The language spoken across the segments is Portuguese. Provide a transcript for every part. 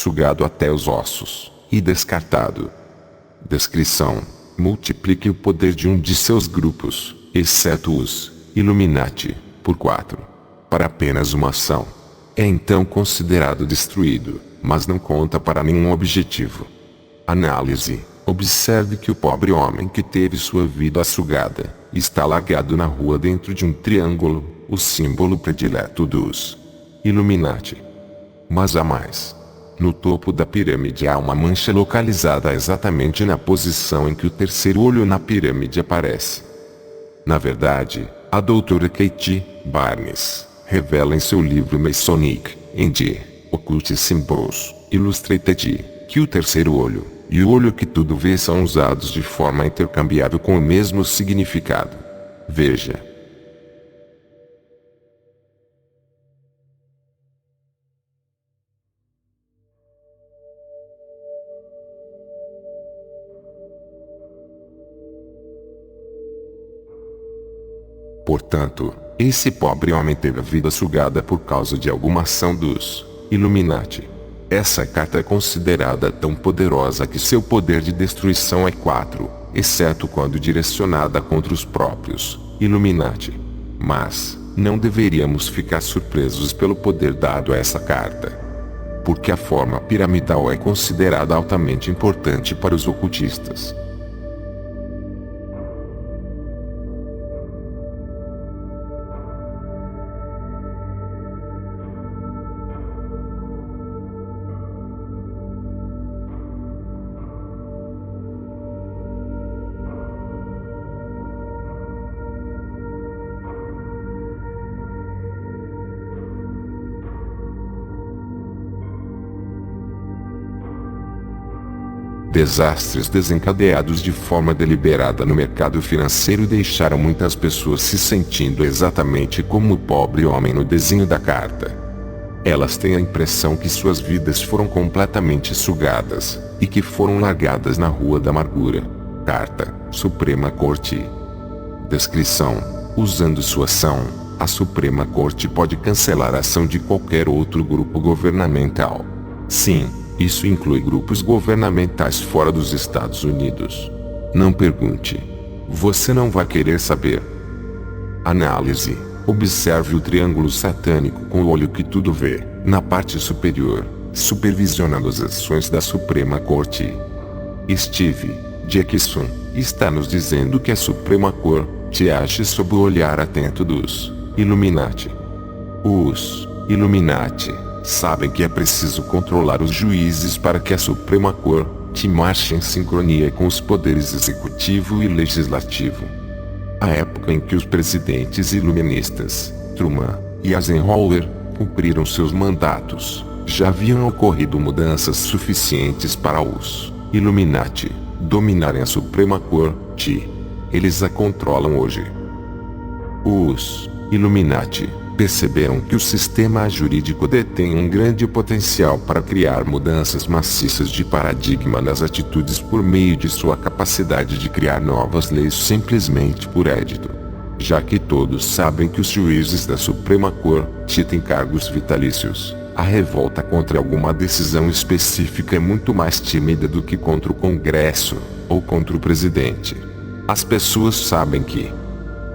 sugado até os ossos e descartado. Descrição: multiplique o poder de um de seus grupos, exceto os Illuminati, por 4. Para apenas uma ação. É então considerado destruído, mas não conta para nenhum objetivo. Análise: observe que o pobre homem que teve sua vida sugada, está largado na rua dentro de um triângulo, o símbolo predileto dos Illuminati. Mas há mais. No topo da pirâmide há uma mancha localizada exatamente na posição em que o terceiro olho na pirâmide aparece. Na verdade, a doutora Katie Barnes revela em seu livro Masonic and Occult Symbols Illustrated que o terceiro olho e o olho que tudo vê são usados de forma intercambiável com o mesmo significado. Veja. Portanto, esse pobre homem teve a vida sugada por causa de alguma ação dos Illuminati. Essa carta é considerada tão poderosa que seu poder de destruição é 4, exceto quando direcionada contra os próprios Illuminati. Mas, não deveríamos ficar surpresos pelo poder dado a essa carta. Porque a forma piramidal é considerada altamente importante para os ocultistas. Desastres desencadeados de forma deliberada no mercado financeiro deixaram muitas pessoas se sentindo exatamente como o pobre homem no desenho da carta. Elas têm a impressão que suas vidas foram completamente sugadas, e que foram largadas na rua da amargura. Carta, Suprema Corte. Descrição: usando sua ação, a Suprema Corte pode cancelar a ação de qualquer outro grupo governamental. Sim. Isso inclui grupos governamentais fora dos Estados Unidos. Não pergunte. Você não vai querer saber. Análise: observe o triângulo satânico com o olho que tudo vê, na parte superior, supervisionando as ações da Suprema Corte. Steve Jackson está nos dizendo que a Suprema Corte age sob o olhar atento dos Illuminati. Os Illuminati sabem que é preciso controlar os juízes para que a Suprema Corte marche em sincronia com os poderes executivo e legislativo. A época em que os presidentes iluministas, Truman e Eisenhower, cumpriram seus mandatos, já haviam ocorrido mudanças suficientes para os Illuminati dominarem a Suprema Corte. Eles a controlam hoje. Os Illuminati perceberam que o sistema jurídico detém um grande potencial para criar mudanças maciças de paradigma nas atitudes por meio de sua capacidade de criar novas leis simplesmente por edito. Já que todos sabem que os juízes da Suprema Corte têm cargos vitalícios, a revolta contra alguma decisão específica é muito mais tímida do que contra o Congresso, ou contra o presidente. As pessoas sabem que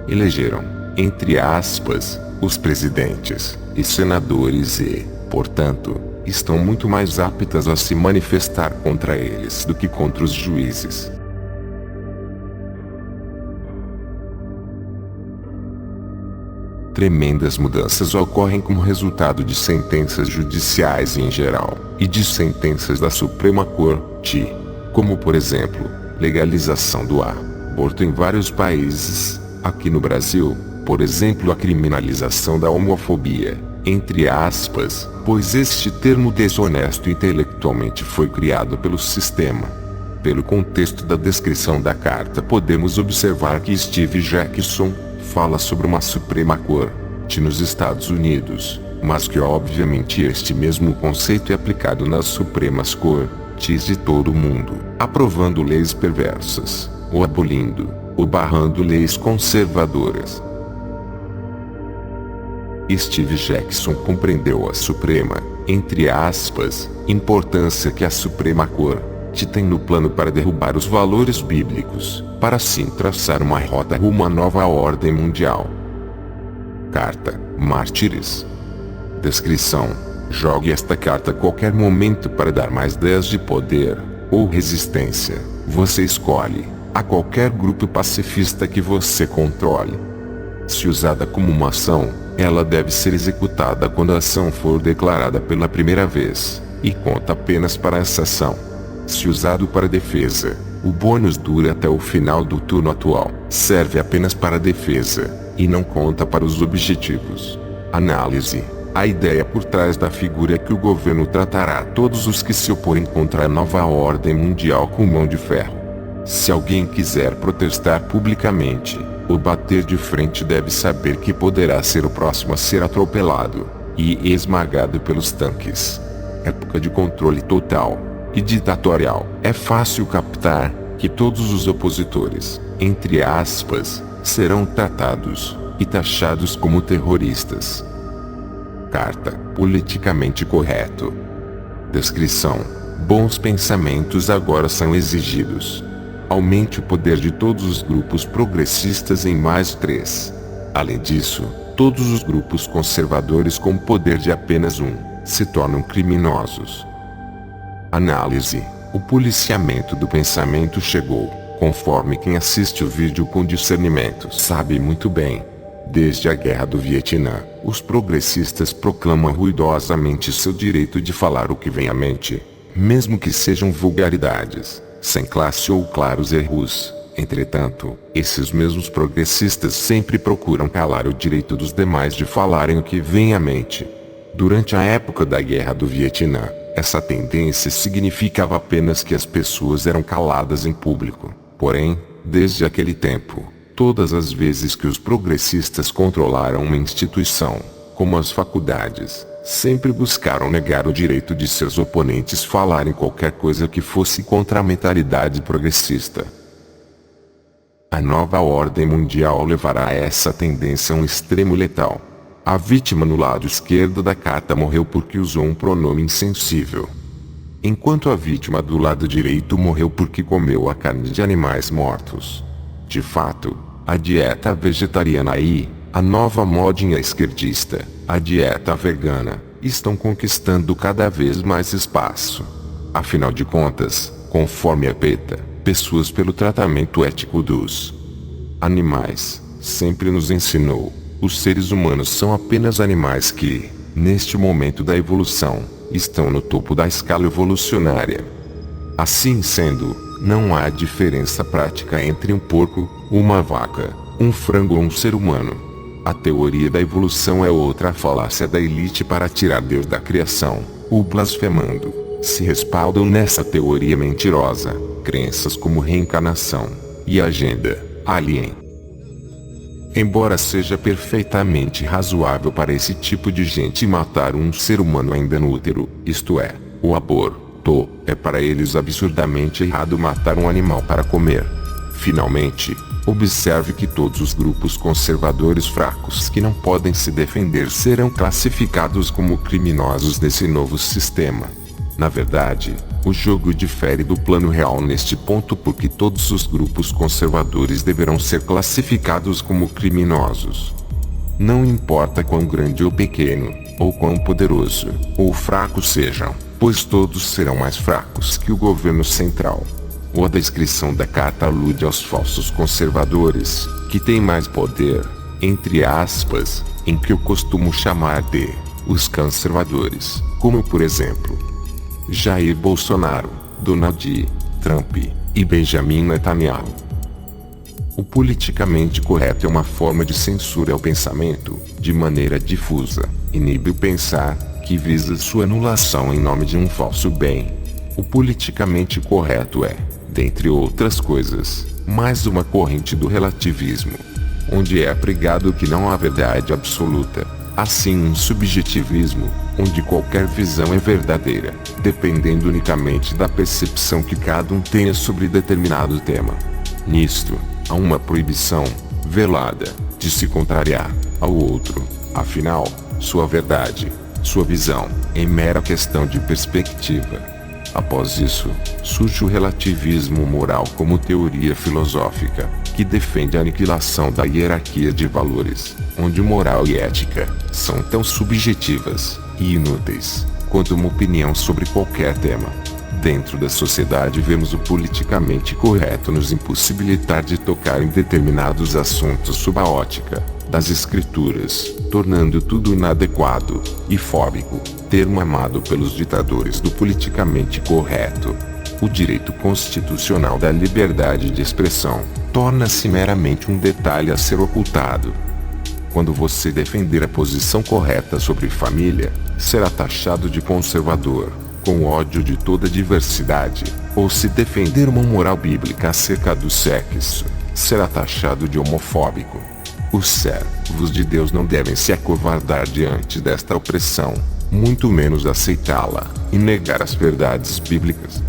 elegeram, entre aspas, os presidentes e senadores e, portanto, estão muito mais aptas a se manifestar contra eles do que contra os juízes. Tremendas mudanças ocorrem como resultado de sentenças judiciais em geral, e de sentenças da Suprema Corte, como por exemplo, legalização do aborto em vários países. Aqui no Brasil, por exemplo, a criminalização da homofobia, entre aspas, pois este termo desonesto intelectualmente foi criado pelo sistema. Pelo contexto da descrição da carta podemos observar que Steve Jackson fala sobre uma Suprema Corte nos Estados Unidos, mas que obviamente este mesmo conceito é aplicado nas Supremas Cortes de todo o mundo, aprovando leis perversas, ou abolindo, ou barrando leis conservadoras. Steve Jackson compreendeu a Suprema, entre aspas, importância que a Suprema Corte tem no plano para derrubar os valores bíblicos, para assim traçar uma rota rumo à nova ordem mundial. Carta, Mártires. Descrição: jogue esta carta a qualquer momento para dar mais 10 de poder, ou resistência, você escolhe, a qualquer grupo pacifista que você controle. Se usada como uma ação, ela deve ser executada quando a ação for declarada pela primeira vez, e conta apenas para essa ação. Se usado para defesa, o bônus dura até o final do turno atual, serve apenas para defesa, e não conta para os objetivos. Análise: a ideia por trás da figura é que o governo tratará todos os que se oporem contra a nova ordem mundial com mão de ferro. Se alguém quiser protestar publicamente, ou bater de frente, deve saber que poderá ser o próximo a ser atropelado e esmagado pelos tanques. Época de controle total e ditatorial. É fácil captar que todos os opositores, entre aspas, serão tratados e taxados como terroristas. Carta, politicamente correto. Descrição: bons pensamentos agora são exigidos. Aumente o poder de todos os grupos progressistas em mais 3. Além disso, todos os grupos conservadores com poder de apenas 1 se tornam criminosos. Análise: o policiamento do pensamento chegou, conforme quem assiste o vídeo com discernimento sabe muito bem. Desde a Guerra do Vietnã, os progressistas proclamam ruidosamente seu direito de falar o que vem à mente, mesmo que sejam vulgaridades, sem classe ou claros erros. Entretanto, esses mesmos progressistas sempre procuram calar o direito dos demais de falarem o que vem à mente. Durante a época da Guerra do Vietnã, essa tendência significava apenas que as pessoas eram caladas em público. Porém, desde aquele tempo, todas as vezes que os progressistas controlaram uma instituição, como as faculdades, sempre buscaram negar o direito de seus oponentes falarem qualquer coisa que fosse contra a mentalidade progressista. A nova ordem mundial levará a essa tendência a um extremo letal. A vítima no lado esquerdo da carta morreu porque usou um pronome insensível, enquanto a vítima do lado direito morreu porque comeu a carne de animais mortos. De fato, a dieta vegetariana e a nova modinha esquerdista, a dieta vegana, estão conquistando cada vez mais espaço. Afinal de contas, conforme a PETA, pessoas pelo tratamento ético dos animais, sempre nos ensinou, os seres humanos são apenas animais que, neste momento da evolução, estão no topo da escala evolucionária. Assim sendo, não há diferença prática entre um porco, uma vaca, um frango ou um ser humano. A teoria da evolução é outra falácia da elite para tirar Deus da criação. O blasfemando, se respaldam nessa teoria mentirosa, crenças como reencarnação e agenda alien. Embora seja perfeitamente razoável para esse tipo de gente matar um ser humano ainda no útero, isto é, o aborto, é para eles absurdamente errado matar um animal para comer. Finalmente, observe que todos os grupos conservadores fracos que não podem se defender serão classificados como criminosos nesse novo sistema. Na verdade, o jogo difere do plano real neste ponto porque todos os grupos conservadores deverão ser classificados como criminosos. Não importa quão grande ou pequeno, ou quão poderoso ou fraco sejam, pois todos serão mais fracos que o governo central. A descrição da carta alude aos falsos conservadores, que têm mais poder, entre aspas, em que eu costumo chamar de os conservadores, como por exemplo Jair Bolsonaro, Donald Trump e Benjamin Netanyahu. O politicamente correto é uma forma de censura ao pensamento, de maneira difusa, inibe o pensar, que visa sua anulação em nome de um falso bem. O politicamente correto é, dentre outras coisas, mais uma corrente do relativismo, onde é pregado que não há verdade absoluta, assim um subjetivismo, onde qualquer visão é verdadeira, dependendo unicamente da percepção que cada um tenha sobre determinado tema. Nisto, há uma proibição, velada, de se contrariar ao outro, afinal, sua verdade Sua visão é mera questão de perspectiva. Após isso, surge o relativismo moral como teoria filosófica, que defende a aniquilação da hierarquia de valores, onde moral e ética são tão subjetivas e inúteis quanto uma opinião sobre qualquer tema. Dentro da sociedade vemos o politicamente correto nos impossibilitar de tocar em determinados assuntos sob a ótica das escrituras, tornando tudo inadequado e fóbico, termo amado pelos ditadores do politicamente correto. O direito constitucional da liberdade de expressão torna-se meramente um detalhe a ser ocultado. Quando você defender a posição correta sobre família, será taxado de conservador, com ódio de toda diversidade, ou se defender uma moral bíblica acerca do sexo, será taxado de homofóbico. Os servos de Deus não devem se acovardar diante desta opressão, muito menos aceitá-la e negar as verdades bíblicas.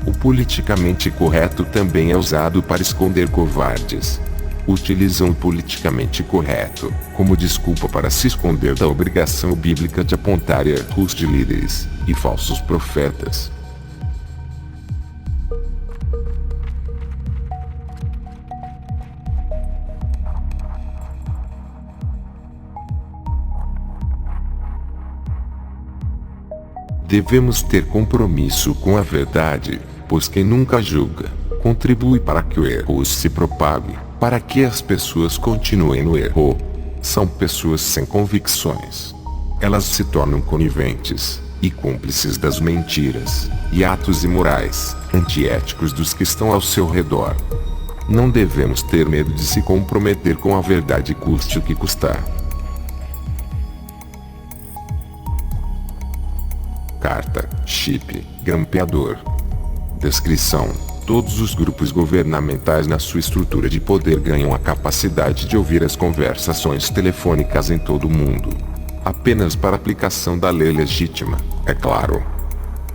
O politicamente correto também é usado para esconder covardes. Utilizam o politicamente correto como desculpa para se esconder da obrigação bíblica de apontar erros de líderes e falsos profetas. Devemos ter compromisso com a verdade, pois quem nunca julga, contribui para que o erro se propague, para que as pessoas continuem no erro. São pessoas sem convicções. Elas se tornam coniventes e cúmplices das mentiras e atos imorais, antiéticos dos que estão ao seu redor. Não devemos ter medo de se comprometer com a verdade, custe o que custar. Carta, chip, grampeador. Descrição: todos os grupos governamentais na sua estrutura de poder ganham a capacidade de ouvir as conversações telefônicas em todo o mundo. Apenas para aplicação da lei legítima, é claro.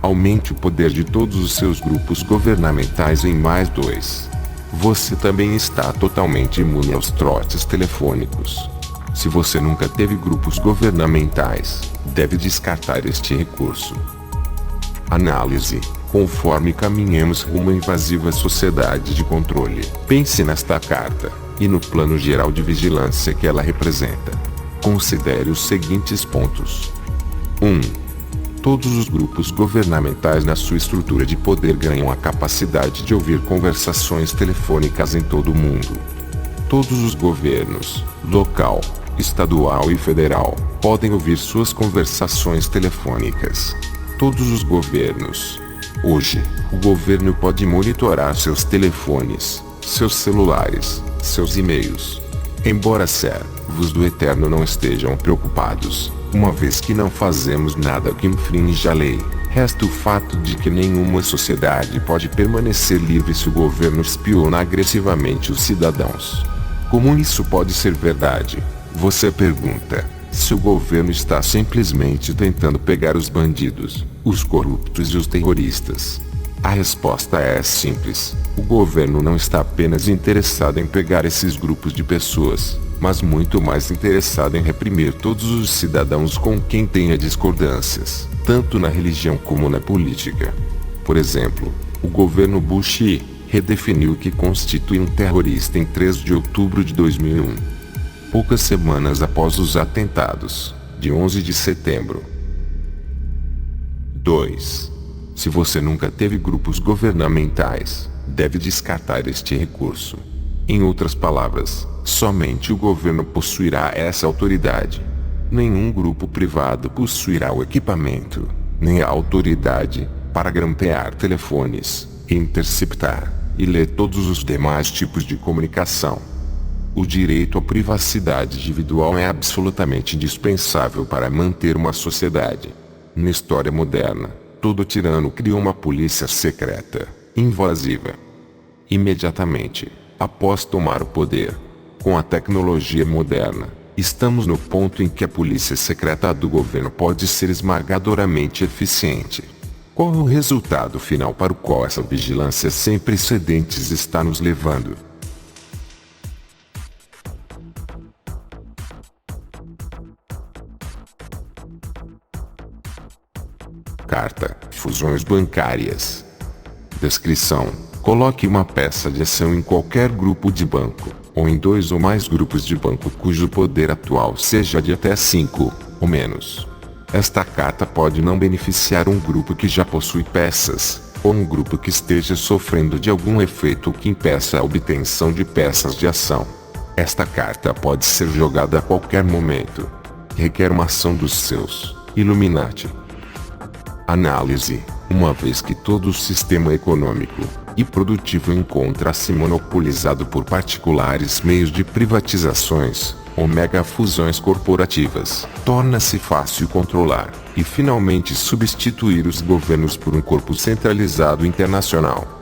Aumente o poder de todos os seus grupos governamentais em mais 2. Você também está totalmente imune aos trotes telefônicos. Se você nunca teve grupos governamentais, deve descartar este recurso. Análise: conforme caminhemos rumo à invasiva sociedade de controle, pense nesta carta, e no plano geral de vigilância que ela representa. Considere os seguintes pontos. 1. Todos os grupos governamentais na sua estrutura de poder ganham a capacidade de ouvir conversações telefônicas em todo o mundo. Todos os governos, local, estadual e federal, podem ouvir suas conversações telefônicas. Todos os governos. Hoje, o governo pode monitorar seus telefones, seus celulares, seus e-mails. Embora servos do Eterno não estejam preocupados, uma vez que não fazemos nada que infrinja a lei, resta o fato de que nenhuma sociedade pode permanecer livre se o governo espiona agressivamente os cidadãos. Como isso pode ser verdade? Você pergunta, se o governo está simplesmente tentando pegar os bandidos, os corruptos e os terroristas. A resposta é simples. O governo não está apenas interessado em pegar esses grupos de pessoas, mas muito mais interessado em reprimir todos os cidadãos com quem tenha discordâncias, tanto na religião como na política. Por exemplo, o governo Bush redefiniu o que constitui um terrorista em 3 de outubro de 2001. Poucas semanas após os atentados, de 11 de setembro. 2. Se você nunca teve grupos governamentais, deve descartar este recurso. Em outras palavras, somente o governo possuirá essa autoridade. Nenhum grupo privado possuirá o equipamento, nem a autoridade, para grampear telefones, interceptar e ler todos os demais tipos de comunicação. O direito à privacidade individual é absolutamente indispensável para manter uma sociedade. Na história moderna, todo tirano criou uma polícia secreta, invasiva. Imediatamente, após tomar o poder, com a tecnologia moderna, estamos no ponto em que a polícia secreta do governo pode ser esmagadoramente eficiente. Qual é o resultado final para o qual essa vigilância sem precedentes está nos levando? fusões bancárias. Descrição: coloque uma peça de ação em qualquer grupo de banco, ou em 2 ou mais grupos de banco cujo poder atual seja de até 5, ou menos. Esta carta pode não beneficiar um grupo que já possui peças, ou um grupo que esteja sofrendo de algum efeito que impeça a obtenção de peças de ação. Esta carta pode ser jogada a qualquer momento. Requer uma ação dos seus Illuminati. Análise: uma vez que todo o sistema econômico e produtivo encontra-se monopolizado por particulares meios de privatizações ou megafusões corporativas, torna-se fácil controlar e finalmente substituir os governos por um corpo centralizado internacional.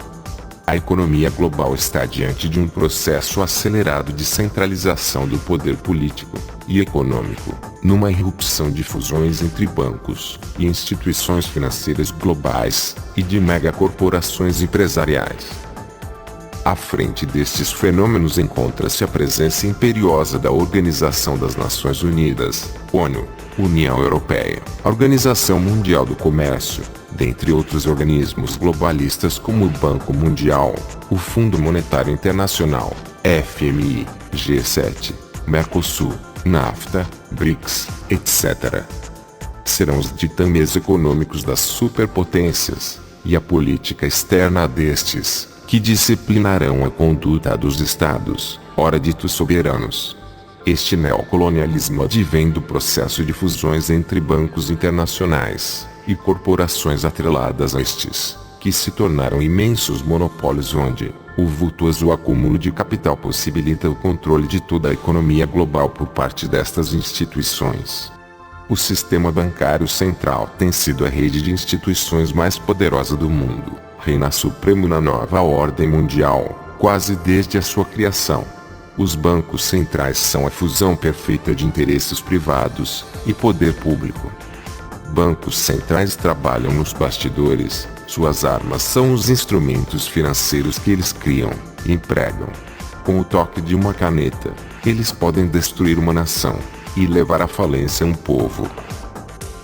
A economia global está diante de um processo acelerado de centralização do poder político e econômico, numa irrupção de fusões entre bancos e instituições financeiras globais e de megacorporações empresariais. À frente destes fenômenos encontra-se a presença imperiosa da Organização das Nações Unidas, ONU, União Europeia, Organização Mundial do Comércio, dentre outros organismos globalistas como o Banco Mundial, o Fundo Monetário Internacional, FMI, G7, Mercosul, NAFTA, BRICS, etc. Serão os ditames econômicos das superpotências e a política externa destes que disciplinarão a conduta dos estados, ora ditos soberanos. Este neocolonialismo advém do processo de fusões entre bancos internacionais e corporações atreladas a estes, que se tornaram imensos monopólios onde o vultuoso acúmulo de capital possibilita o controle de toda a economia global por parte destas instituições. O sistema bancário central tem sido a rede de instituições mais poderosa do mundo, reina supremo na nova ordem mundial, quase desde a sua criação. Os bancos centrais são a fusão perfeita de interesses privados e poder público. Bancos centrais trabalham nos bastidores, suas armas são os instrumentos financeiros que eles criam e empregam. Com o toque de uma caneta, eles podem destruir uma nação e levar à falência um povo.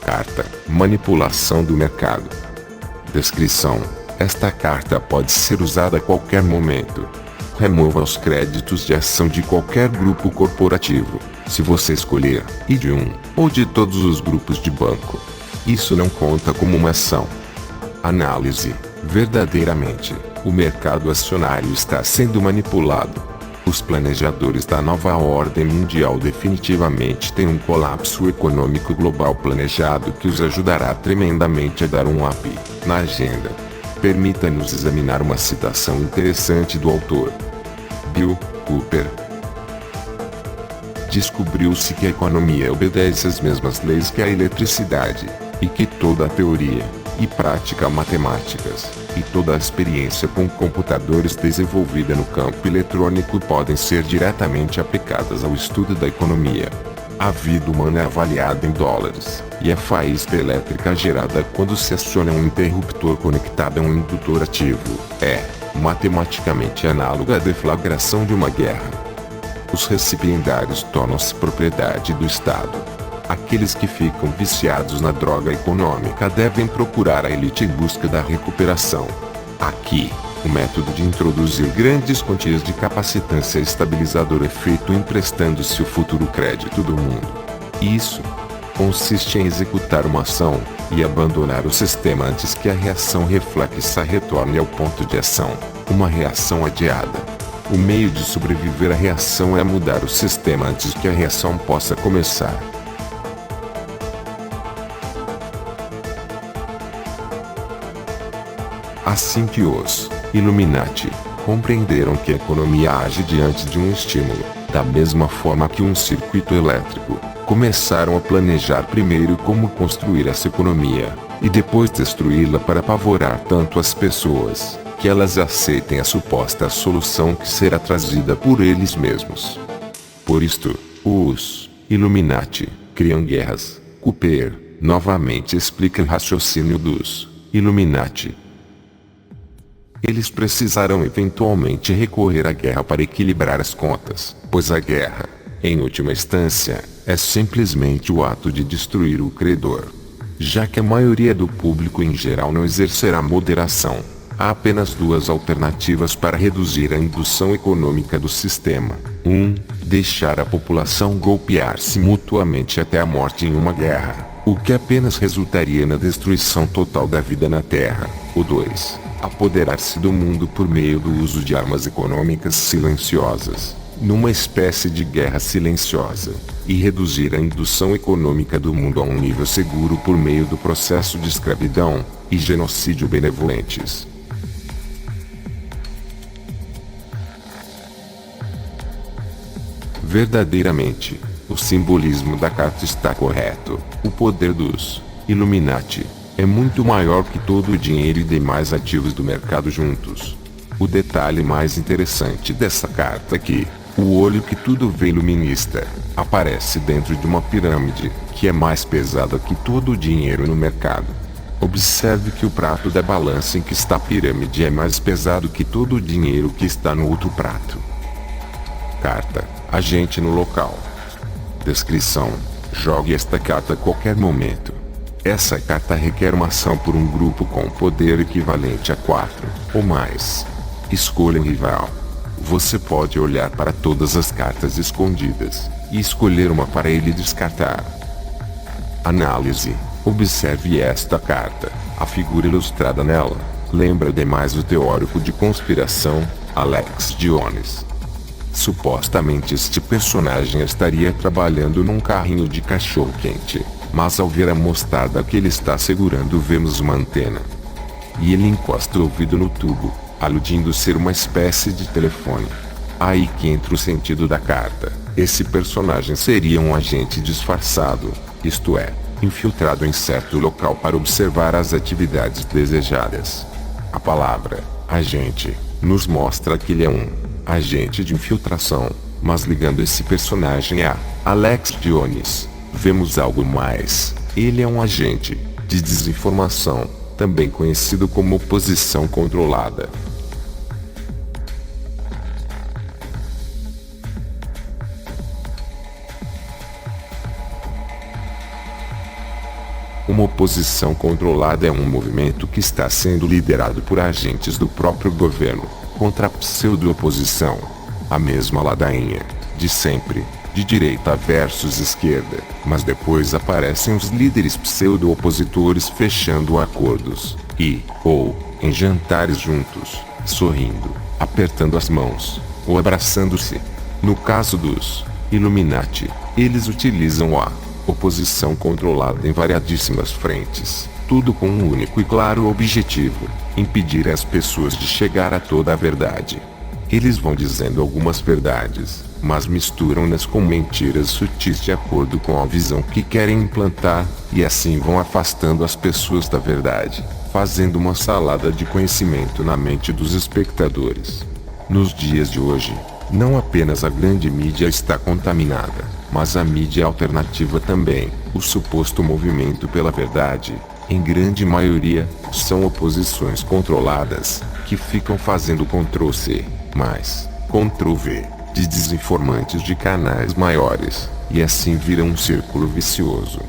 Carta: manipulação do mercado. Descrição: esta carta pode ser usada a qualquer momento. Remova os créditos de ação de qualquer grupo corporativo, se você escolher, e de um ou de todos os grupos de banco. Isso não conta como uma ação. Análise: verdadeiramente, o mercado acionário está sendo manipulado. Os planejadores da nova ordem mundial definitivamente têm um colapso econômico global planejado que os ajudará tremendamente a dar um up na agenda. Permita-nos examinar uma citação interessante do autor. Bill Cooper. Descobriu-se que a economia obedece às mesmas leis que a eletricidade, e que toda a teoria e prática matemáticas, e toda a experiência com computadores desenvolvida no campo eletrônico podem ser diretamente aplicadas ao estudo da economia. A vida humana é avaliada em dólares, e a faísca elétrica gerada quando se aciona um interruptor conectado a um indutor ativo é, matematicamente análoga à deflagração de uma guerra. Os recipiendários tornam-se propriedade do Estado. Aqueles que ficam viciados na droga econômica devem procurar a elite em busca da recuperação. Aqui, o método de introduzir grandes quantias de capacitância estabilizador é feito emprestando-se o futuro crédito do mundo. Isso consiste em executar uma ação e abandonar o sistema antes que a reação reflexa retorne ao ponto de ação, uma reação adiada. O meio de sobreviver à reação é mudar o sistema antes que a reação possa começar. Assim que os Illuminati compreenderam que a economia age diante de um estímulo, da mesma forma que um circuito elétrico, começaram a planejar primeiro como construir essa economia, e depois destruí-la para apavorar tanto as pessoas, que elas aceitem a suposta solução que será trazida por eles mesmos. Por isto, os Illuminati criam guerras. Cooper novamente explica o raciocínio dos Illuminati. Eles precisarão eventualmente recorrer à guerra para equilibrar as contas, pois a guerra, em última instância, é simplesmente o ato de destruir o credor. já que a maioria do público em geral não exercerá moderação. Há apenas duas alternativas para reduzir a indução econômica do sistema. 1. Deixar a população golpear-se mutuamente até a morte em uma guerra, o que apenas resultaria na destruição total da vida na Terra. O 2. Apoderar-se do mundo por meio do uso de armas econômicas silenciosas, numa espécie de guerra silenciosa, e reduzir a indução econômica do mundo a um nível seguro por meio do processo de escravidão e genocídio benevolentes. Verdadeiramente, o simbolismo da carta está correto. O poder dos Illuminati é muito maior que todo o dinheiro e demais ativos do mercado juntos. O detalhe mais interessante dessa carta é que o olho que tudo vê iluminista aparece dentro de uma pirâmide, que é mais pesada que todo o dinheiro no mercado. Observe que o prato da balança em que está a pirâmide é mais pesado que todo o dinheiro que está no outro prato. Carta: agente no local. Descrição: jogue esta carta a qualquer momento. Essa carta requer uma ação por um grupo com poder equivalente a 4 ou mais. Escolha um rival. Você pode olhar para todas as cartas escondidas e escolher uma para ele descartar. Análise: observe esta carta. A figura ilustrada nela lembra demais o teórico de conspiração, Alex Jones. Supostamente este personagem estaria trabalhando num carrinho de cachorro-quente, mas ao ver a mostarda que ele está segurando vemos uma antena. E ele encosta o ouvido no tubo, aludindo ser uma espécie de telefone. Aí que entra o sentido da carta. Esse personagem seria um agente disfarçado, isto é, infiltrado em certo local para observar as atividades desejadas. A palavra agente nos mostra que ele é um agente de infiltração, mas ligando esse personagem a Alex Jones, vemos algo mais. Ele é um agente de desinformação, também conhecido como oposição controlada. Uma oposição controlada é um movimento que está sendo liderado por agentes do próprio governo, contra a pseudo-oposição. A mesma ladainha, de sempre, de direita versus esquerda, mas depois aparecem os líderes pseudo-opositores fechando acordos, ou em jantares juntos, sorrindo, apertando as mãos, ou abraçando-se. No caso dos Illuminati, eles utilizam a oposição controlada em variadíssimas frentes, tudo com um único e claro objetivo: impedir as pessoas de chegar a toda a verdade. Eles vão dizendo algumas verdades, mas misturam-nas com mentiras sutis de acordo com a visão que querem implantar, e assim vão afastando as pessoas da verdade, fazendo uma salada de conhecimento na mente dos espectadores. Nos dias de hoje, não apenas a grande mídia está contaminada, mas a mídia alternativa também. O suposto movimento pela verdade, em grande maioria, são oposições controladas, que ficam fazendo Ctrl+C, mais Ctrl+V, de desinformantes de canais maiores, e assim vira um círculo vicioso.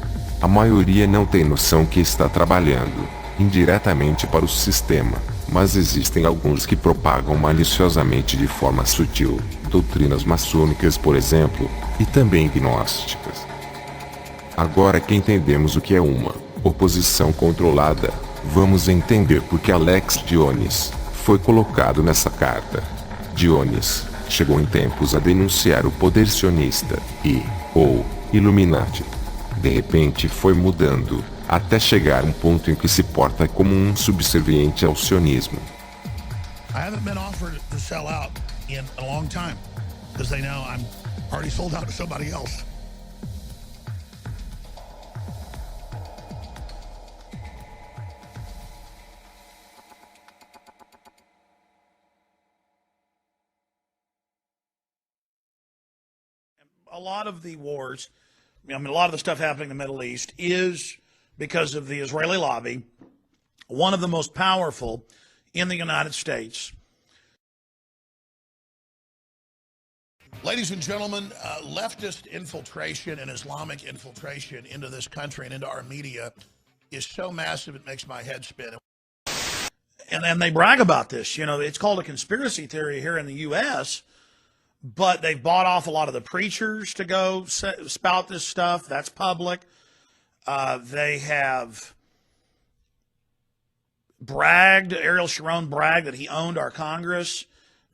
A maioria não tem noção que está trabalhando indiretamente para o sistema, mas existem alguns que propagam maliciosamente de forma sutil, doutrinas maçônicas por exemplo, e também gnósticas. Agora que entendemos o que é uma oposição controlada, vamos entender por que Alex Jones foi colocado nessa carta. Jones chegou em tempos a denunciar o poder sionista ou Illuminati. De repente foi mudando, até chegar a um ponto em que se porta como um subserviente ao sionismo. I haven't been offered to sell out in a long time, because they know I'm already sold out to somebody else. A lot of the wars, a lot of the stuff happening in the Middle East is because of the Israeli lobby, one of the most powerful in the United States. Ladies and gentlemen, leftist infiltration and Islamic infiltration into this country and into our media is so massive it makes my head spin. And they brag about this. You know, it's called a conspiracy theory here in the U.S., but they've bought off a lot of the preachers to go spout this stuff. That's public. They have bragged, Ariel Sharon bragged that he owned our Congress.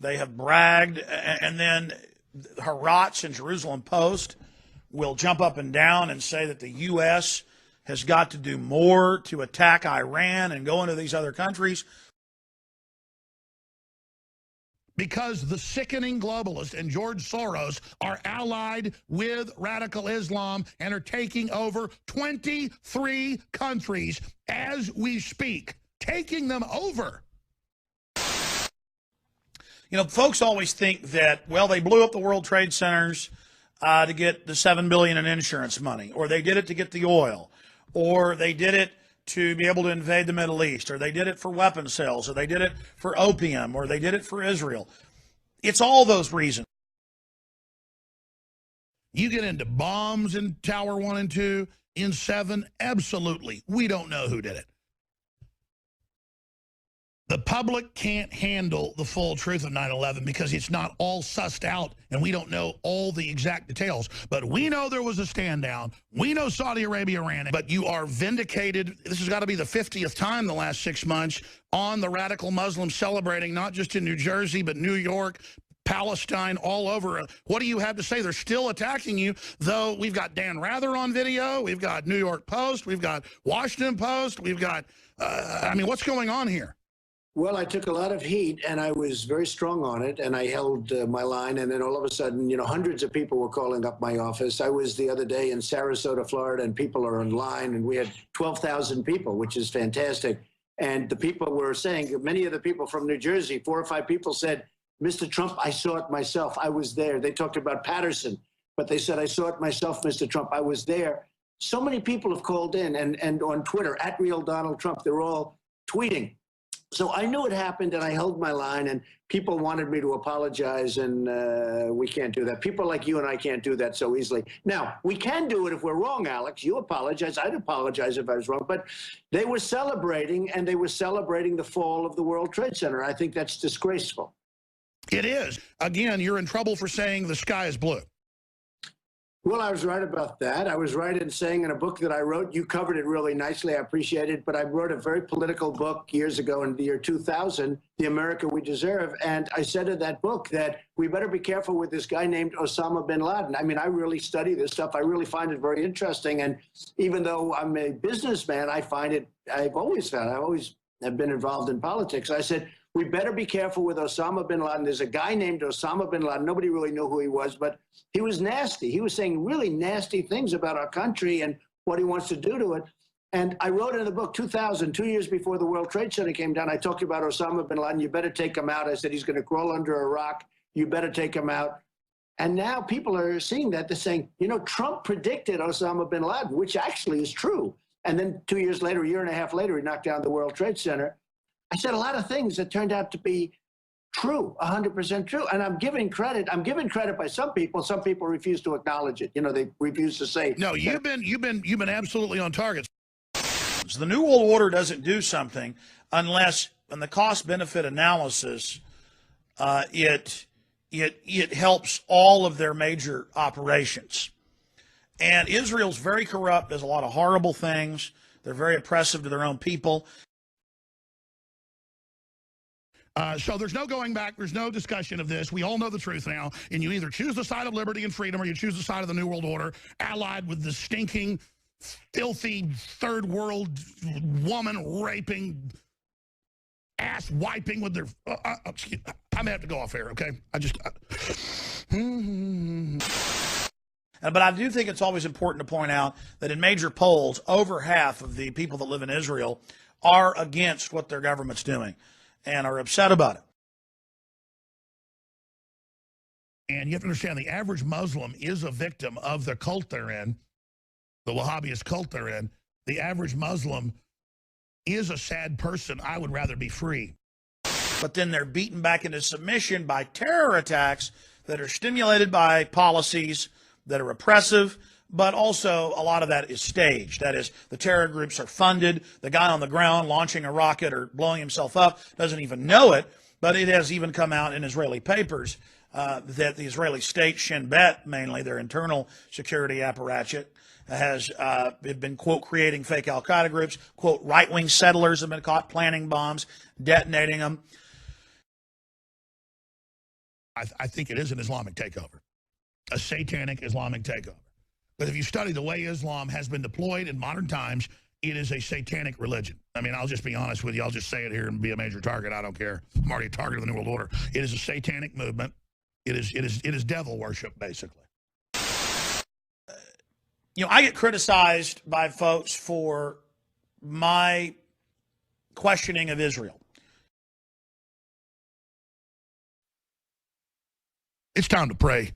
They have bragged, and then Haaretz and Jerusalem Post will jump up and down and say that the U.S. has got to do more to attack Iran and go into these other countries. Because the sickening globalists and George Soros are allied with radical Islam and are taking over 23 countries as we speak, taking them over. You know, folks always think that, well, they blew up the World Trade Centers to get the $7 billion in insurance money, or they did it to get the oil, or they did it to be able to invade the Middle East, or they did it for weapon sales, or they did it for opium, or they did it for Israel. It's all those reasons. You get into bombs in Tower 1 and 2, in 7, absolutely. We don't know who did it. The public can't handle the full truth of 9/11 because it's not all sussed out and we don't know all the exact details. But we know there was a stand down. We know Saudi Arabia ran it. But you are vindicated. This has got to be the 50th time in the last 6 months on the radical Muslims celebrating, not just in New Jersey, but New York, Palestine, all over. What do you have to say? They're still attacking you, though we've got Dan Rather on video. We've got New York Post. We've got Washington Post. We've got, I mean, what's going on here? Well, I took a lot of heat, and I was very strong on it, and I held my line, and then all of a sudden, you know, hundreds of people were calling up my office. I was the other day in Sarasota, Florida, and people are online, and we had 12,000 people, which is fantastic. And the people were saying, many of the people from New Jersey, 4 or 5 people said, Mr. Trump, I saw it myself. I was there. They talked about Patterson, but they said, I saw it myself, Mr. Trump. I was there. So many people have called in, and on Twitter, @RealDonaldTrump, they're all tweeting. So I knew it happened, and I held my line, and people wanted me to apologize, and we can't do that. People like you and I can't do that so easily. Now, we can do it if we're wrong, Alex. You apologize. I'd apologize if I was wrong. But they were celebrating, and they were celebrating the fall of the World Trade Center. I think that's disgraceful. It is. Again, you're in trouble for saying the sky is blue. Well, I was right about that. I was right in saying in a book that I wrote, you covered it really nicely. I appreciate it. But I wrote a very political book years ago in the year 2000, The America We Deserve. And I said in that book that we better be careful with this guy named Osama bin Laden. I mean, I really study this stuff. I really find it very interesting. And even though I'm a businessman, I find it, I always have been involved in politics. I said, we better be careful with Osama bin Laden. There's a guy named Osama bin Laden. Nobody really knew who he was, but he was nasty. He was saying really nasty things about our country and what he wants to do to it. And I wrote in the book, 2000, 2 years before the World Trade Center came down, I talked about Osama bin Laden. You better take him out. I said, he's going to crawl under a rock. You better take him out. And now people are seeing that. They're saying, you know, Trump predicted Osama bin Laden, which actually is true. And then 2 years later, a year and a half later, he knocked down the World Trade Center. I said a lot of things that turned out to be true, 100% true. And I'm giving credit. I'm given credit by some people. Some people refuse to acknowledge it. You know, they refuse to say. No, you've been absolutely on target. So the New World Order doesn't do something unless, in the cost-benefit analysis, it helps all of their major operations. And Israel's very corrupt, does a lot of horrible things. They're very oppressive to their own people. So there's no going back. There's no discussion of this. We all know the truth now. And you either choose the side of liberty and freedom or you choose the side of the New World Order, allied with the stinking, filthy, third world woman raping, ass wiping with their... excuse, I'm going to have to go off air, okay? But I do think it's always important to point out that in major polls, over half of the people that live in Israel are against what their government's doing and are upset about it. And you have to understand the average Muslim is a victim of the cult they're in, the Wahhabist cult they're in. The average Muslim is a sad person. I would rather be free. But then they're beaten back into submission by terror attacks that are stimulated by policies that are oppressive, but also a lot of that is staged. That is, the terror groups are funded. The guy on the ground launching a rocket or blowing himself up doesn't even know it, but it has even come out in Israeli papers that the Israeli state, Shin Bet, mainly their internal security apparatus, has been, quote, creating fake al-Qaeda groups. Quote, right-wing settlers have been caught planting bombs, detonating them. I think it is an Islamic takeover, a satanic Islamic takeover. But if you study the way Islam has been deployed in modern times, it is a satanic religion. I mean, I'll just be honest with you. I'll just say it here and be a major target. I don't care. I'm already a target of the New World Order. It is a satanic movement. It is devil worship, basically. You know, I get criticized by folks for my questioning of Israel. It's time to pray.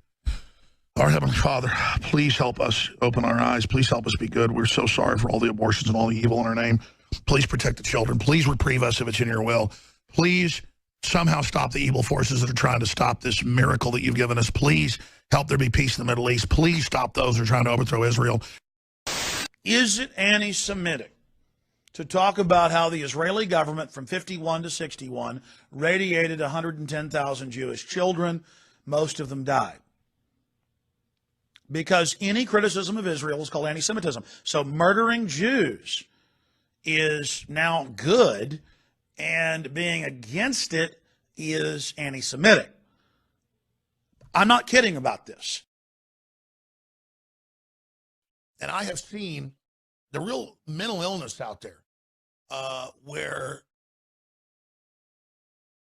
Our Heavenly Father, please help us open our eyes. Please help us be good. We're so sorry for all the abortions and all the evil in our name. Please protect the children. Please reprieve us if it's in your will. Please somehow stop the evil forces that are trying to stop this miracle that you've given us. Please help there be peace in the Middle East. Please stop those who are trying to overthrow Israel. Is it anti-Semitic to talk about how the Israeli government from 51 to 61 radiated 110,000 Jewish children? Most of them died. Because any criticism of Israel is called anti-Semitism. So murdering Jews is now good, and being against it is anti-Semitic. I'm not kidding about this. And I have seen the real mental illness out there where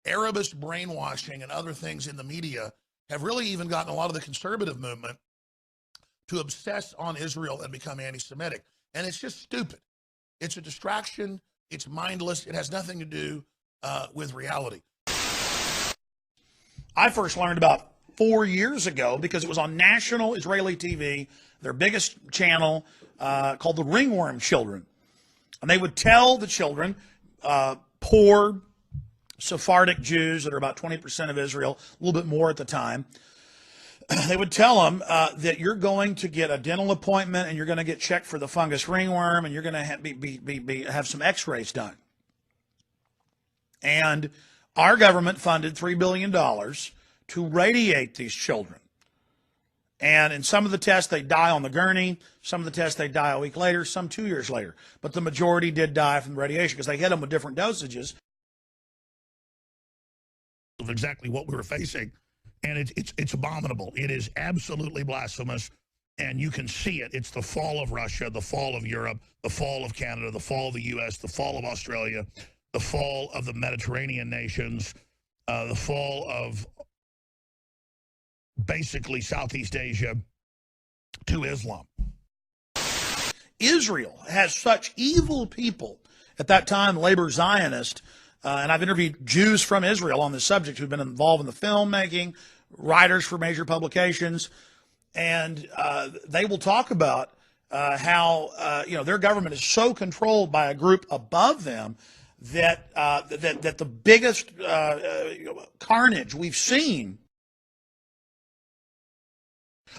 Arabist brainwashing and other things in the media have really even gotten a lot of the conservative movement to obsess on Israel and become anti-Semitic. And it's just stupid. It's a distraction. It's mindless. It has nothing to do with reality. I first learned about 4 years ago because it was on national Israeli TV, their biggest channel, called the Ringworm Children. And they would tell the children, poor Sephardic Jews that are about 20% of Israel, a little bit more at the time, they would tell them that you're going to get a dental appointment and you're going to get checked for the fungus ringworm and you're going to have some x-rays done. And our government funded $3 billion to radiate these children. And in some of the tests, they die on the gurney. Some of the tests, they die a week later, some 2 years later. But the majority did die from the radiation because they hit them with different dosages. Of exactly what we were facing. And it's abominable. It is absolutely blasphemous. And you can see it. It's the fall of Russia, the fall of Europe, the fall of Canada, the fall of the U.S., the fall of Australia, the fall of the Mediterranean nations, the fall of basically Southeast Asia to Islam. Israel has such evil people. At that time, labor Zionist, and I've interviewed Jews from Israel on this subject who've been involved in the filmmaking, writers for major publications, and they will talk about how their government is so controlled by a group above them that that the biggest carnage we've seen.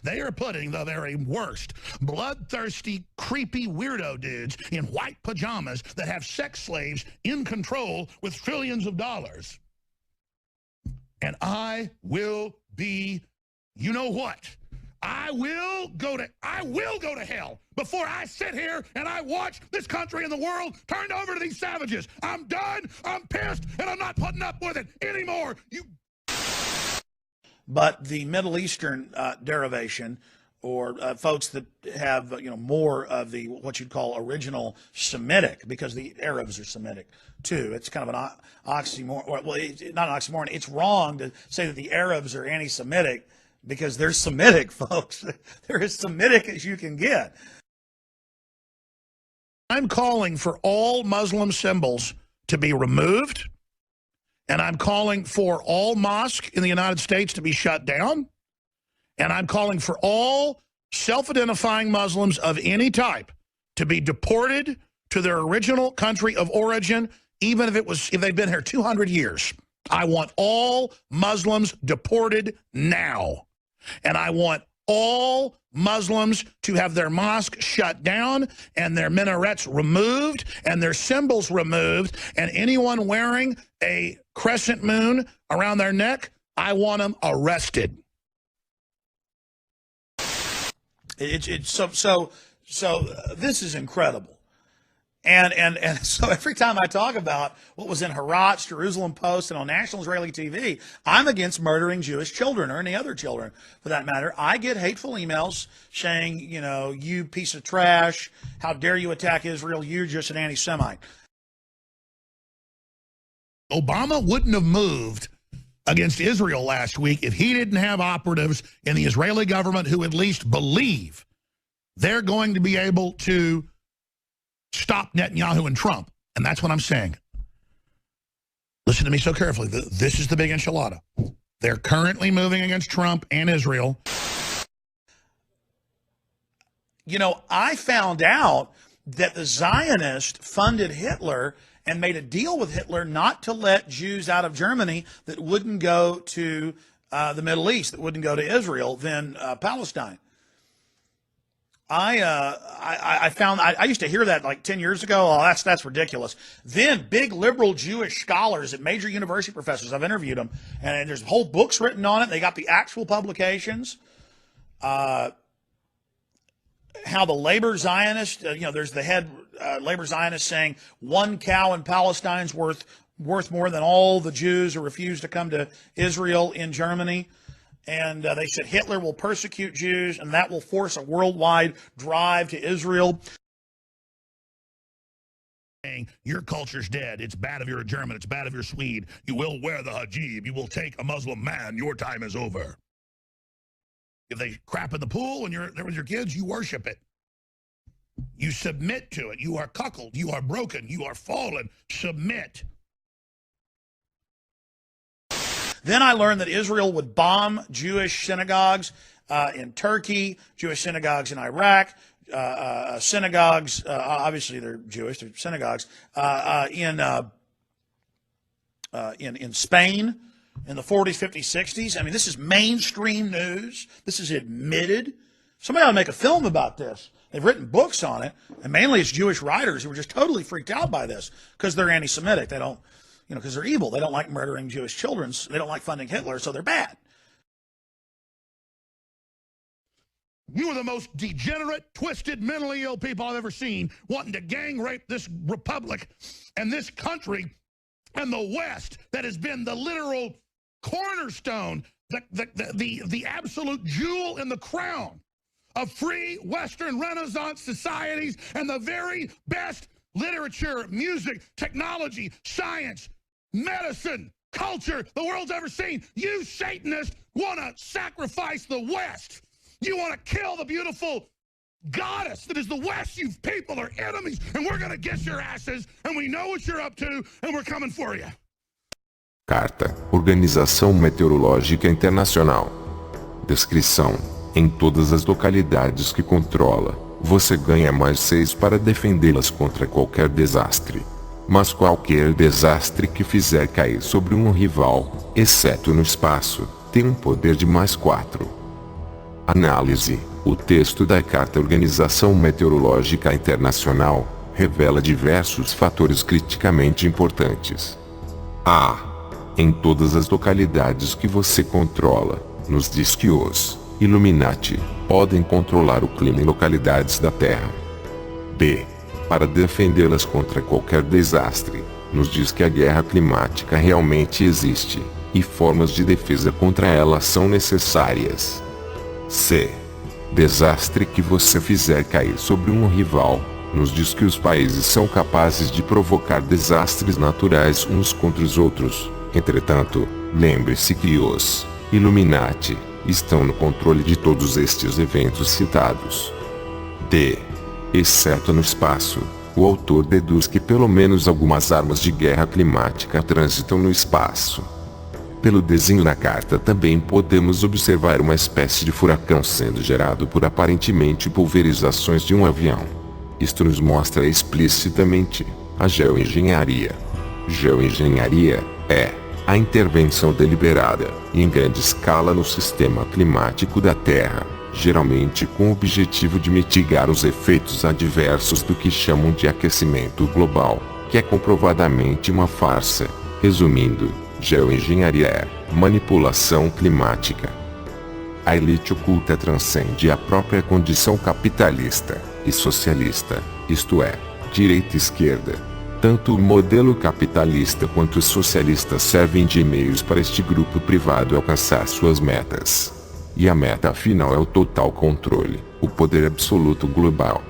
They are putting the very worst, bloodthirsty, creepy weirdo dudes in white pajamas that have sex slaves in control with trillions of dollars. And I will be, you know what? I will go to hell before I sit here and I watch this country and the world turned over to these savages. I'm done, I'm pissed, and I'm not putting up with it anymore. But the Middle Eastern derivation, or folks that have more of the what you'd call original Semitic, because the Arabs are Semitic too. It's kind of an oxymoron. Well, it's not an oxymoron. It's wrong to say that the Arabs are anti-Semitic because they're Semitic, folks. They're as Semitic as you can get. I'm calling for all Muslim symbols to be removed. And I'm calling for all mosques in the United States to be shut down. And I'm calling for all self-identifying Muslims of any type to be deported to their original country of origin, even if they've been here 200 years. I want all Muslims deported now. And I want all Muslims to have their mosque shut down and their minarets removed and their symbols removed, and anyone wearing a crescent moon around their neck, I want them arrested. So this is incredible. And so every time I talk about what was in Haaretz, Jerusalem Post, and on national Israeli TV, I'm against murdering Jewish children or any other children for that matter. I get hateful emails saying, you know, you piece of trash, how dare you attack Israel, you're just an anti-Semite. Obama wouldn't have moved against Israel last week if he didn't have operatives in the Israeli government who at least believe they're going to be able to stop Netanyahu and Trump. And that's what I'm saying. Listen to me so carefully. This is the big enchilada. They're currently moving against Trump and Israel. You know, I found out that the Zionists funded Hitler and made a deal with Hitler not to let Jews out of Germany that wouldn't go to the Middle East, that wouldn't go to Israel, then Palestine. I found I used to hear that like 10 years ago. Oh, that's ridiculous. Then big liberal Jewish scholars at major university professors, I've interviewed them, and there's whole books written on it. They got the actual publications. How the labor Zionist, there's the head labor Zionist saying 1 cow in Palestine's worth more than all the Jews who refuse to come to Israel in Germany. And they said Hitler will persecute Jews, and that will force a worldwide drive to Israel. Your culture's dead. It's bad if you're a German. It's bad if you're Swede. You will wear the hijab. You will take a Muslim man. Your time is over. If they crap in the pool when you're there with your kids, you worship it. You submit to it. You are cuckolded. You are broken. You are fallen. Submit. Then I learned that Israel would bomb Jewish synagogues in Turkey, Jewish synagogues in Iraq, synagogues, obviously they're Jewish, they're synagogues, in Spain in the 40s, 50s, 60s. I mean, this is mainstream news. This is admitted. Somebody ought to make a film about this. They've written books on it, and mainly it's Jewish writers who were just totally freaked out by this because they're anti-Semitic. They don't, because they're evil. They don't like murdering Jewish children. They don't like funding Hitler, so they're bad. You are the most degenerate, twisted, mentally ill people I've ever seen, wanting to gang rape this republic and this country and the West that has been the literal cornerstone, the absolute jewel in the crown of free Western Renaissance societies and the very best literature, music, technology, science, medicine, culture the world's ever seen. You Satanists want to sacrifice the West. You want to kill the beautiful goddess that is the West. You people are enemies, and we're going to get your asses, and we know what you're up to, and we're coming for you. Carta, Organização Meteorológica Internacional. Descrição: em todas as localidades que controla, você ganha mais 6 para defendê-las contra qualquer desastre. Mas qualquer desastre que fizer cair sobre um rival, exceto no espaço, tem um poder de mais 4. Análise: o texto da Carta Organização Meteorológica Internacional revela diversos fatores criticamente importantes. A. Em todas as localidades que você controla, nos diz que os Illuminati podem controlar o clima em localidades da Terra. B. Para defendê-las contra qualquer desastre, nos diz que a guerra climática realmente existe, e formas de defesa contra ela são necessárias. C. Desastre que você fizer cair sobre um rival, nos diz que os países são capazes de provocar desastres naturais uns contra os outros. Entretanto, lembre-se que os Illuminati estão no controle de todos estes eventos citados. D. Exceto no espaço, o autor deduz que pelo menos algumas armas de guerra climática transitam no espaço. Pelo desenho na carta também podemos observar uma espécie de furacão sendo gerado por aparentemente pulverizações de um avião. Isto nos mostra explicitamente a geoengenharia. Geoengenharia é a intervenção deliberada e em grande escala no sistema climático da Terra, geralmente com o objetivo de mitigar os efeitos adversos do que chamam de aquecimento global, que é comprovadamente uma farsa. Resumindo, geoengenharia é manipulação climática. A elite oculta transcende a própria condição capitalista e socialista, isto é, direita e esquerda. Tanto o modelo capitalista quanto o socialista servem de meios para este grupo privado alcançar suas metas. E a meta final é o total controle, o poder absoluto global.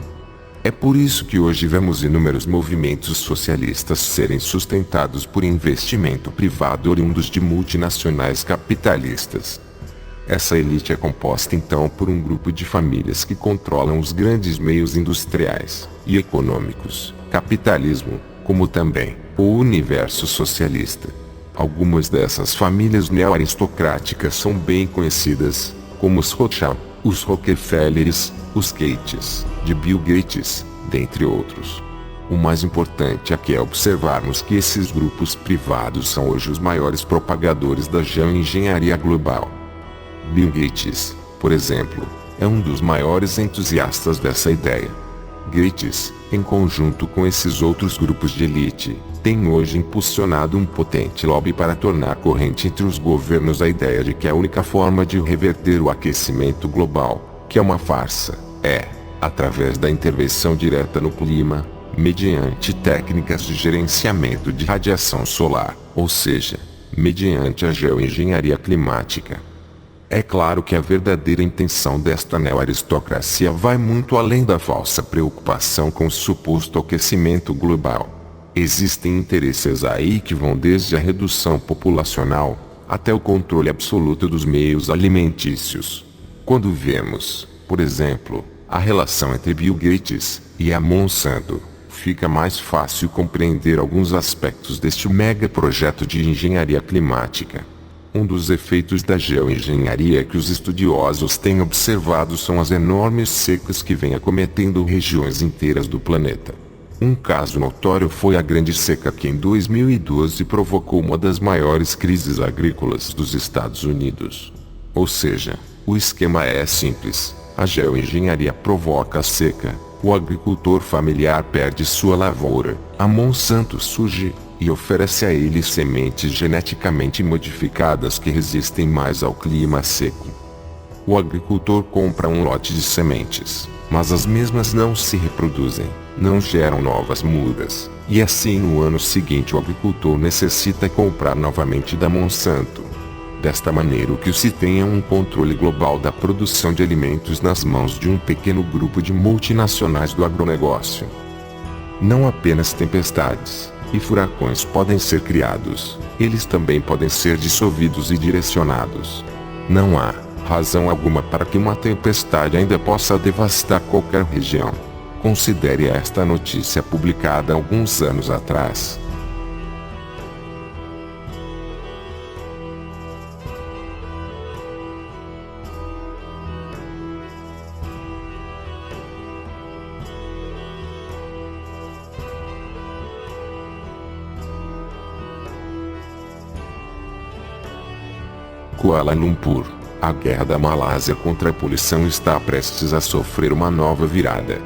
É por isso que hoje vemos inúmeros movimentos socialistas serem sustentados por investimento privado oriundos de multinacionais capitalistas. Essa elite é composta então por um grupo de famílias que controlam os grandes meios industriais e econômicos, capitalismo, como também o universo socialista. Algumas dessas famílias neo-aristocráticas são bem conhecidas, como os Rothschild, os Rockefellers, os Gates, de Bill Gates, dentre outros. O mais importante aqui é observarmos que esses grupos privados são hoje os maiores propagadores da geoengenharia global. Bill Gates, por exemplo, é um dos maiores entusiastas dessa ideia. Gates, em conjunto com esses outros grupos de elite, tem hoje impulsionado um potente lobby para tornar corrente entre os governos a ideia de que a única forma de reverter o aquecimento global, que é uma farsa, é, através da intervenção direta no clima, mediante técnicas de gerenciamento de radiação solar, ou seja, mediante a geoengenharia climática. É claro que a verdadeira intenção desta neo-aristocracia vai muito além da falsa preocupação com o suposto aquecimento global. Existem interesses aí que vão desde a redução populacional, até o controle absoluto dos meios alimentícios. Quando vemos, por exemplo, a relação entre Bill Gates e a Monsanto, fica mais fácil compreender alguns aspectos deste mega projeto de engenharia climática. Um dos efeitos da geoengenharia que os estudiosos têm observado são as enormes secas que vêm acometendo regiões inteiras do planeta. Um caso notório foi a Grande Seca que em 2012 provocou uma das maiores crises agrícolas dos Estados Unidos. Ou seja, o esquema é simples, a geoengenharia provoca a seca, o agricultor familiar perde sua lavoura, a Monsanto surge e oferece a ele sementes geneticamente modificadas que resistem mais ao clima seco. O agricultor compra um lote de sementes, mas as mesmas não se reproduzem, não geram novas mudas, e assim no ano seguinte o agricultor necessita comprar novamente da Monsanto. Desta maneira o que se tem é um controle global da produção de alimentos nas mãos de um pequeno grupo de multinacionais do agronegócio. Não apenas tempestades e furacões podem ser criados, eles também podem ser dissolvidos e direcionados. Não há razão alguma para que uma tempestade ainda possa devastar qualquer região. Considere esta notícia publicada há alguns anos atrás. Kuala Lumpur, a guerra da Malásia contra a poluição está prestes a sofrer uma nova virada.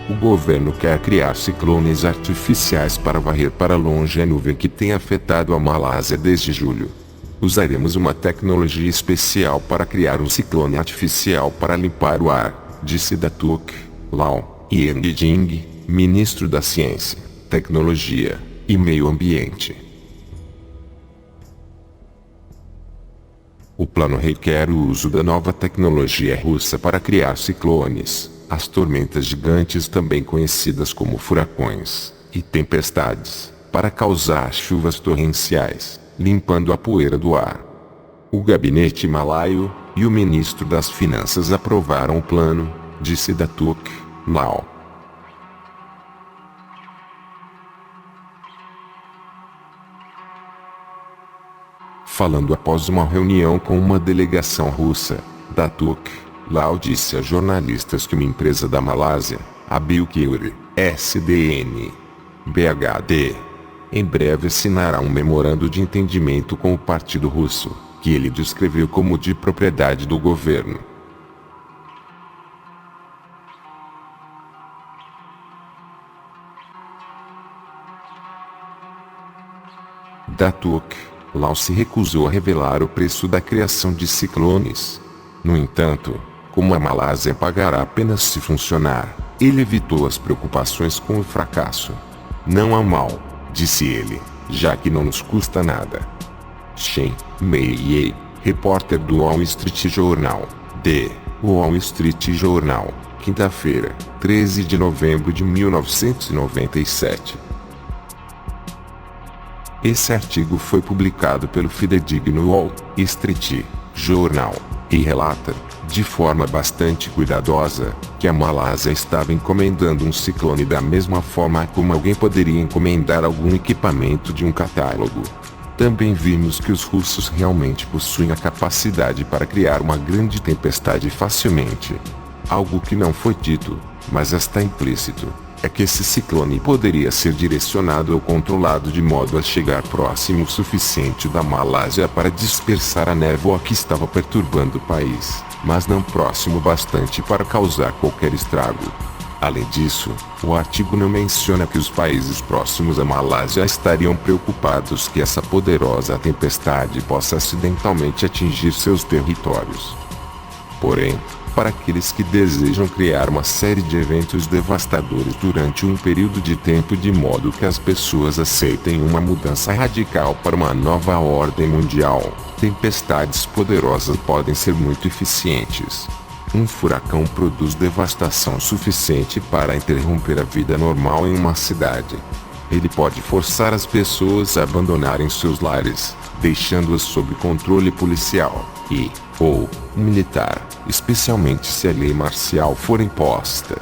O governo quer criar ciclones artificiais para varrer para longe a nuvem que tem afetado a Malásia desde julho. Usaremos uma tecnologia especial para criar um ciclone artificial para limpar o ar, disse Datuk Lau Ieng, ministro da Ciência, Tecnologia e Meio Ambiente. O plano requer o uso da nova tecnologia russa para criar ciclones, as tormentas gigantes também conhecidas como furacões, e tempestades, para causar chuvas torrenciais, limpando a poeira do ar. O gabinete malaio e o ministro das Finanças aprovaram o plano, disse Datuk Lau. Falando após uma reunião com uma delegação russa, Datuk Lau disse a jornalistas que uma empresa da Malásia, a Bioquímica SDN, BHD, em breve assinará um memorando de entendimento com o Partido Russo, que ele descreveu como de propriedade do governo. Datuk Lao se recusou a revelar o preço da criação de ciclones. No entanto, como a Malásia pagará apenas se funcionar, ele evitou as preocupações com o fracasso. Não há mal, disse ele, já que não nos custa nada. Chen Mei, repórter do Wall Street Journal, The Wall Street Journal, quinta-feira, 13 de novembro de 1997. Esse artigo foi publicado pelo fidedigno Wall Street Journal e relata, de forma bastante cuidadosa, que a Malásia estava encomendando um ciclone da mesma forma como alguém poderia encomendar algum equipamento de um catálogo. Também vimos que os russos realmente possuem a capacidade para criar uma grande tempestade facilmente. Algo que não foi dito, mas está implícito, é que esse ciclone poderia ser direcionado ou controlado de modo a chegar próximo o suficiente da Malásia para dispersar a névoa que estava perturbando o país, mas não próximo bastante para causar qualquer estrago. Além disso, o artigo não menciona que os países próximos à Malásia estariam preocupados que essa poderosa tempestade possa acidentalmente atingir seus territórios. Porém, para aqueles que desejam criar uma série de eventos devastadores durante um período de tempo de modo que as pessoas aceitem uma mudança radical para uma nova ordem mundial, tempestades poderosas podem ser muito eficientes. Um furacão produz devastação suficiente para interromper a vida normal em uma cidade. Ele pode forçar as pessoas a abandonarem seus lares, deixando-as sob controle policial ou militar, especialmente se a lei marcial for imposta.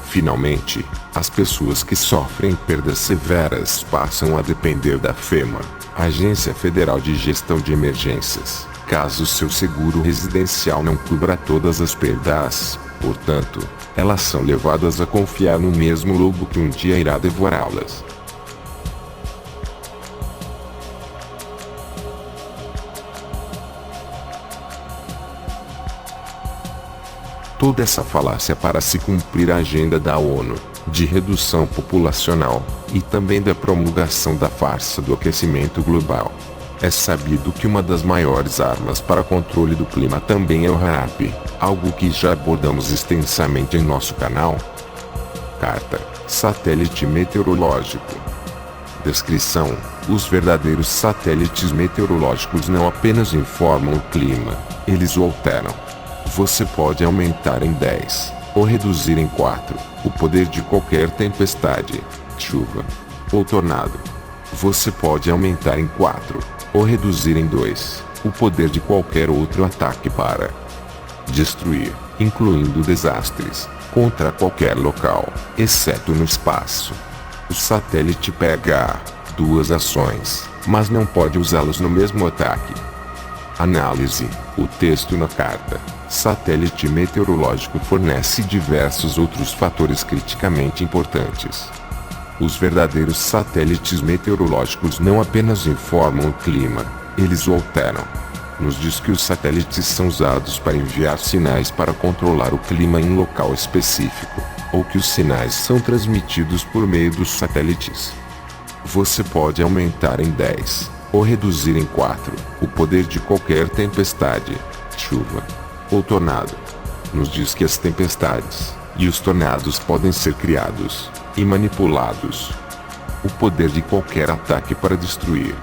Finalmente, as pessoas que sofrem perdas severas passam a depender da FEMA, Agência Federal de Gestão de Emergências, caso seu seguro residencial não cubra todas as perdas. Portanto, elas são levadas a confiar no mesmo lobo que um dia irá devorá-las. Toda essa falácia para se cumprir a agenda da ONU, de redução populacional, e também da promulgação da farsa do aquecimento global. É sabido que uma das maiores armas para controle do clima também é o RAP, algo que já abordamos extensamente em nosso canal. Carta: satélite meteorológico. Descrição: os verdadeiros satélites meteorológicos não apenas informam o clima, eles o alteram. Você pode aumentar em 10, ou reduzir em 4, o poder de qualquer tempestade, chuva ou tornado. Você pode aumentar em 4, ou reduzir em 2, o poder de qualquer outro ataque para destruir, incluindo desastres, contra qualquer local, exceto no espaço. O satélite pega duas ações, mas não pode usá-los no mesmo ataque. Análise: o texto na carta: satélite meteorológico fornece diversos outros fatores criticamente importantes. Os verdadeiros satélites meteorológicos não apenas informam o clima, eles o alteram. Nos diz que os satélites são usados para enviar sinais para controlar o clima em um local específico, ou que os sinais são transmitidos por meio dos satélites. Você pode aumentar em 10, ou reduzir em 4, o poder de qualquer tempestade, chuva ou tornado. Nos diz que as tempestades e os tornados podem ser criados e manipulados. O poder de qualquer ataque para destruir.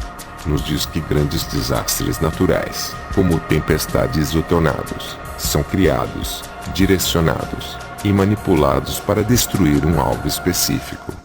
Nos diz que grandes desastres naturais, como tempestades ou tornados, são criados, direcionados e manipulados para destruir um alvo específico.